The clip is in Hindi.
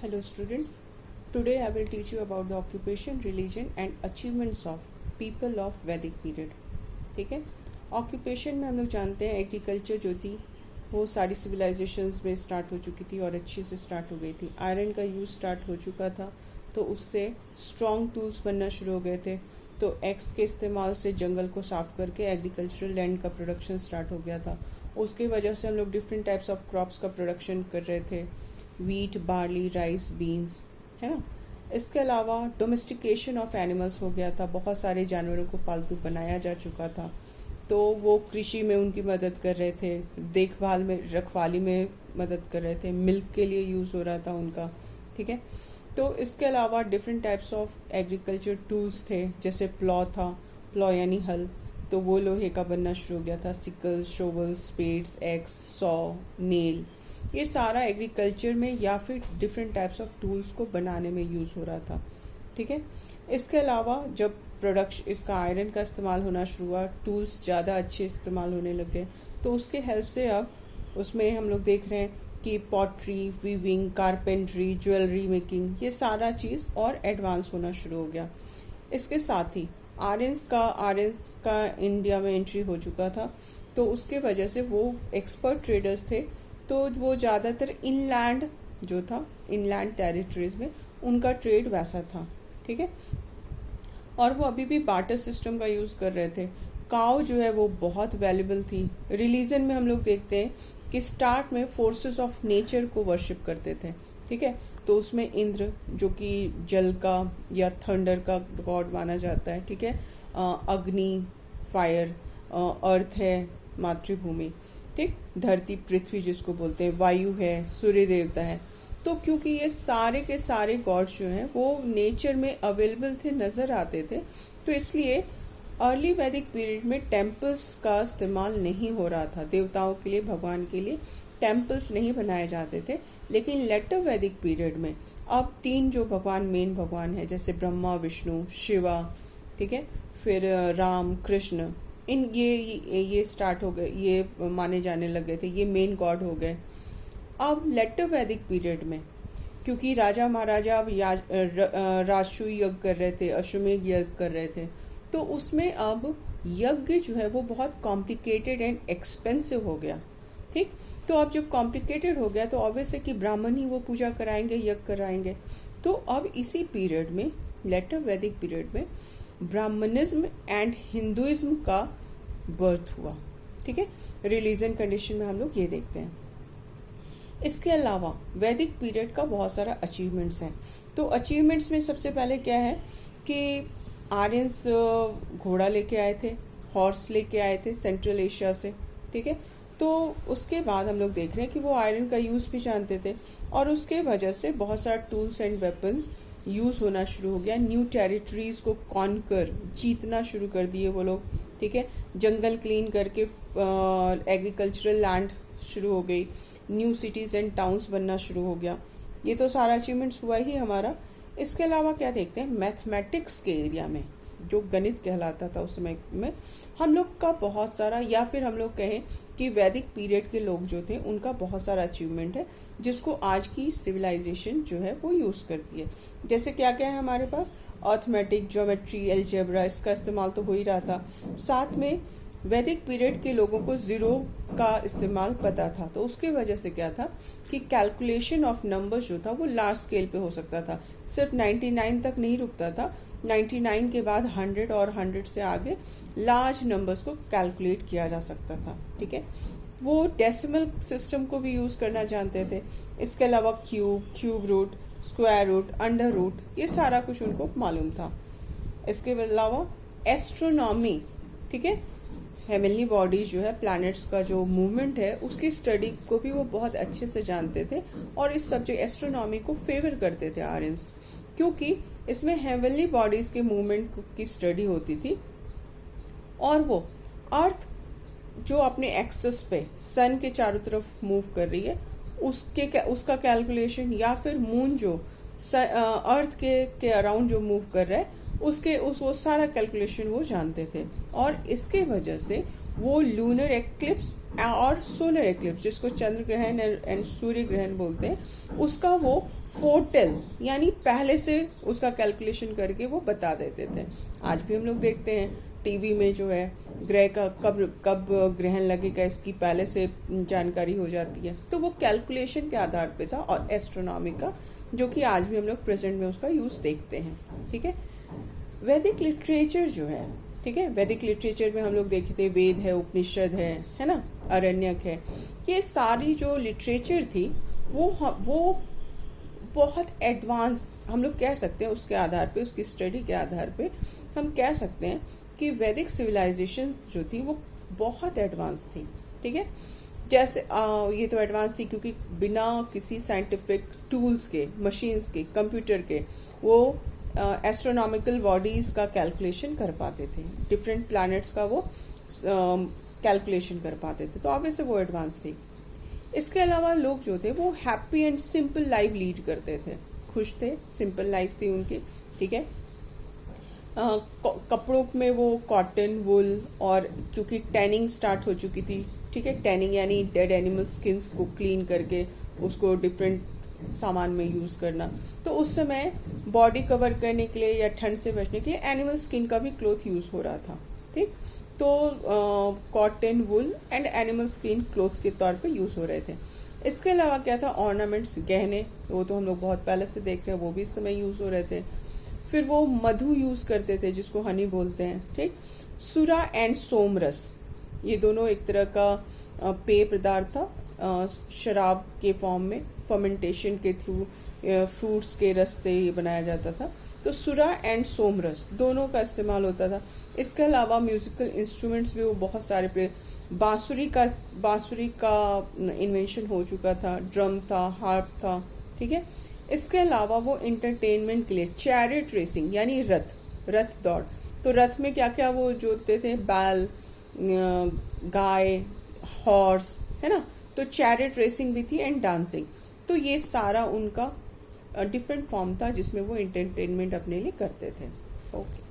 Hello students, today I will teach you about the occupation, religion and achievements of people of वैदिक पीरियड. ठीक है. ऑक्यूपेशन में हम लोग जानते हैं एग्रीकल्चर जो थी वो सारी सिविलाइजेशंस में स्टार्ट हो चुकी थी और अच्छे से स्टार्ट हो गई थी. आयरन का यूज़ स्टार्ट हो चुका था तो उससे स्ट्रॉन्ग टूल्स बनना शुरू हो गए थे. तो एक्स के इस्तेमाल से जंगल को साफ करके एग्रीकल्चरल लैंड का प्रोडक्शन स्टार्ट हो गया था. उसकी वजह से हम लोग डिफरेंट टाइप्स ऑफ क्रॉप्स का प्रोडक्शन कर रहे थे. वीट, बार्ली, राइस, बीन्स, है ना. इसके अलावा डोमेस्टिकेशन ऑफ एनिमल्स हो गया था. बहुत सारे जानवरों को पालतू बनाया जा चुका था. तो वो कृषि में उनकी मदद कर रहे थे, देखभाल में, रखवाली में मदद कर रहे थे, मिल्क के लिए यूज़ हो रहा था उनका. ठीक है. तो इसके अलावा different types of agriculture tools थे. जैसे प्लॉ था, प्लॉ यानी हल, तो वो लोहे का बनना शुरू हो गया था. Sickles, shovels, spades, axe, saw, nail, ये सारा एग्रीकल्चर में या फिर डिफरेंट टाइप्स ऑफ टूल्स को बनाने में यूज़ हो रहा था. ठीक है. इसके अलावा जब प्रोडक्शन इसका आयरन का इस्तेमाल होना शुरू हुआ, टूल्स ज़्यादा अच्छे इस्तेमाल होने लग गए, तो उसके हेल्प से अब उसमें हम लोग देख रहे हैं कि pottery, weaving, carpentry, jewellery making, ये सारा चीज़ और एडवांस होना शुरू हो गया. इसके साथ ही आर्यंस का इंडिया में एंट्री हो चुका था. तो उसके वजह से वो एक्सपर्ट ट्रेडर्स थे. तो वो ज़्यादातर इनलैंड जो था, इनलैंड टेरिटरीज में उनका ट्रेड वैसा था. ठीक है. और वो अभी भी बार्टर सिस्टम का यूज़ कर रहे थे. काउ जो है वो बहुत वैल्यूबल थी. रिलीजन में हम लोग देखते हैं कि स्टार्ट में फोर्सेस ऑफ नेचर को वर्शिप करते थे. ठीक है. तो उसमें इंद्र जो कि जल का या थंडर का गॉड माना जाता है. ठीक है. अग्नि, फायर, अर्थ है, मातृभूमि, ठीक, धरती, पृथ्वी जिसको बोलते हैं, वायु है, सूर्य देवता है. तो क्योंकि ये सारे के सारे गॉड्स जो हैं वो नेचर में अवेलेबल थे, नज़र आते थे, तो इसलिए अर्ली वैदिक पीरियड में टेम्पल्स का इस्तेमाल नहीं हो रहा था. देवताओं के लिए, भगवान के लिए टेम्पल्स नहीं बनाए जाते थे. लेकिन लेटर वैदिक पीरियड में अब 3 जो भगवान, मेन भगवान है, जैसे ब्रह्मा, विष्णु, शिवा, ठीक है, फिर राम, कृष्ण, इन ये स्टार्ट हो गए, ये माने जाने लगे थे, ये मेन गॉड हो गए. अब लेटर वैदिक पीरियड में क्योंकि राजा महाराजा अब राजसू यज्ञ कर रहे थे, अश्वमेध यज्ञ कर रहे थे, तो उसमें अब यज्ञ जो है वो बहुत कॉम्प्लिकेटेड एंड एक्सपेंसिव हो गया. ठीक. तो अब जब कॉम्प्लिकेटेड हो गया तो ऑब्वियस है कि ब्राह्मण ही वो पूजा कराएंगे, यज्ञ कराएंगे. तो अब इसी पीरियड में, लेटर वैदिक पीरियड में, ब्राह्मणिज्म एंड हिंदुइज्म का बर्थ हुआ. ठीक है. रिलीजन कंडीशन में हम लोग ये देखते हैं. इसके अलावा वैदिक पीरियड का बहुत सारा अचीवमेंट्स हैं. तो अचीवमेंट्स में सबसे पहले क्या है कि आर्यंस घोड़ा लेके आए थे, हॉर्स लेके आए थे सेंट्रल एशिया से. ठीक है. तो उसके बाद हम लोग देख रहे हैं कि वो आयरन का यूज़ भी जानते थे और उसके वजह से बहुत सारा टूल्स एंड वेपन्स यूज़ होना शुरू हो गया. न्यू टेरिटरीज को कॉन्कर, जीतना शुरू कर दिए वो लोग. ठीक है. जंगल क्लीन करके एग्रीकल्चरल लैंड शुरू हो गई. न्यू सिटीज़ एंड टाउन्स बनना शुरू हो गया. ये तो सारा अचीवमेंट्स हुआ ही हमारा. इसके अलावा क्या देखते हैं, मैथमेटिक्स के एरिया में जो गणित कहलाता था उस समय में हम लोग का बहुत सारा, या फिर हम लोग कहें कि वैदिक पीरियड के लोग जो थे उनका बहुत सारा अचीवमेंट है जिसको आज की सिविलाइजेशन जो है वो यूज़ करती है. जैसे क्या क्या है हमारे पास, अर्थमेटिक, ज्योमेट्री, एल्जेब्रा, इसका इस्तेमाल तो हो ही रहा था. साथ में वैदिक पीरियड के लोगों को ज़ीरो का इस्तेमाल पता था. तो उसके वजह से क्या था कि कैलकुलेशन ऑफ नंबर्स जो था वो लार्ज स्केल पे हो सकता था. सिर्फ 99 तक नहीं रुकता था. 99 के बाद 100 और 100 से आगे लार्ज नंबर्स को कैलकुलेट किया जा सकता था. ठीक है. वो डेसिमल सिस्टम को भी यूज़ करना जानते थे. इसके अलावा cube root, square root, under root, ये सारा कुछ उनको मालूम था. इसके अलावा एस्ट्रोनॉमी, ठीक है, हेवनली बॉडीज जो है, प्लैनेट्स का जो मूवमेंट है उसकी स्टडी को भी वो बहुत अच्छे से जानते थे. और इस सब्जेक्ट एस्ट्रोनॉमी को फेवर करते थे आर्यंस, क्योंकि इसमें हेवनली बॉडीज के मूवमेंट की स्टडी होती थी. और वो अर्थ जो अपने एक्सिस पे सन के चारों तरफ मूव कर रही है उसका कैलकुलेशन, या फिर मून जो अर्थ के अराउंड जो मूव कर रहा है वो सारा कैलकुलेशन वो जानते थे. और इसके वजह से वो लूनर एक्लिप्स और सोलर एक्लिप्स, जिसको चंद्र ग्रहण एंड सूर्य ग्रहण बोलते हैं, उसका वो फोरटेल यानी पहले से उसका कैलकुलेशन करके वो बता देते थे। आज भी हम लोग देखते हैं टीवी में जो है ग्रह का कब कब ग्रहण लगेगा इसकी पहले से जानकारी हो जाती है। तो वो कैलकुलेशन के आधार पे था और एस्ट्रोनॉमी का, जो कि आज भी हम लोग प्रेजेंट में उसका यूज देखते हैं। ठीक है, वैदिक लिटरेचर जो है, ठीक है, वैदिक लिटरेचर में हम लोग देखे थे वेद है, उपनिषद है ना, अरण्यक है, ये सारी जो लिटरेचर थी वो बहुत एडवांस हम लोग कह सकते हैं। उसके आधार पे, उसकी स्टडी के आधार पे हम कह सकते हैं कि वैदिक सिविलाइजेशन जो थी वो बहुत एडवांस थी। ठीक है, जैसे ये तो एडवांस थी क्योंकि बिना किसी साइंटिफिक टूल्स के, मशीन्स के, कंप्यूटर के वो एस्ट्रोनॉमिकल बॉडीज का कैलकुलेशन कर पाते थे, डिफरेंट प्लैनेट्स का वो कैलकुलेशन कर पाते थे, तो ऑब्वियसली वो एडवांस थी। इसके अलावा लोग जो थे वो happy and simple life lead करते थे, खुश थे, सिंपल लाइफ थी उनकी। ठीक है, कपड़ों में वो कॉटन, वुल, और क्योंकि टैनिंग स्टार्ट हो चुकी थी, ठीक है, टैनिंग यानी डेड एनिमल स्किन्स को क्लीन करके उसको डिफरेंट सामान में यूज़ करना, तो उस समय बॉडी कवर करने के लिए या ठंड से बचने के लिए एनिमल स्किन का भी क्लोथ यूज़ हो रहा था। ठीक, तो cotton, wool and animal skin cloth के तौर पे यूज़ हो रहे थे। इसके अलावा क्या था, ऑर्नामेंट्स, गहने, वो तो हम लोग बहुत पहले से देख रहे हैं, वो भी इस समय यूज़ हो रहे थे। फिर वो मधु यूज़ करते थे जिसको हनी बोलते हैं। ठीक, सुरा एंड सोमरस, ये दोनों एक तरह का पेय पदार्थ था, शराब के फॉर्म में, फर्मेंटेशन के थ्रू फ्रूट्स के रस से ये बनाया जाता था। तो सुरा एंड सोमरस दोनों का इस्तेमाल होता था। इसके अलावा म्यूजिकल इंस्ट्रूमेंट्स भी वो बहुत सारे, बांसुरी का इन्वेंशन हो चुका था, ड्रम था, हार्प था। ठीक है, इसके अलावा वो इंटरटेनमेंट के लिए चैरियट रेसिंग यानी रथ दौड़, तो रथ में क्या क्या वो जोतते थे, बैल, गाय, हॉर्स, है ना, तो चैरियट रेसिंग भी थी एंड डांसिंग। तो ये सारा उनका डिफरेंट फॉर्म था जिसमें वो एंटरटेनमेंट अपने लिए करते थे। ओके।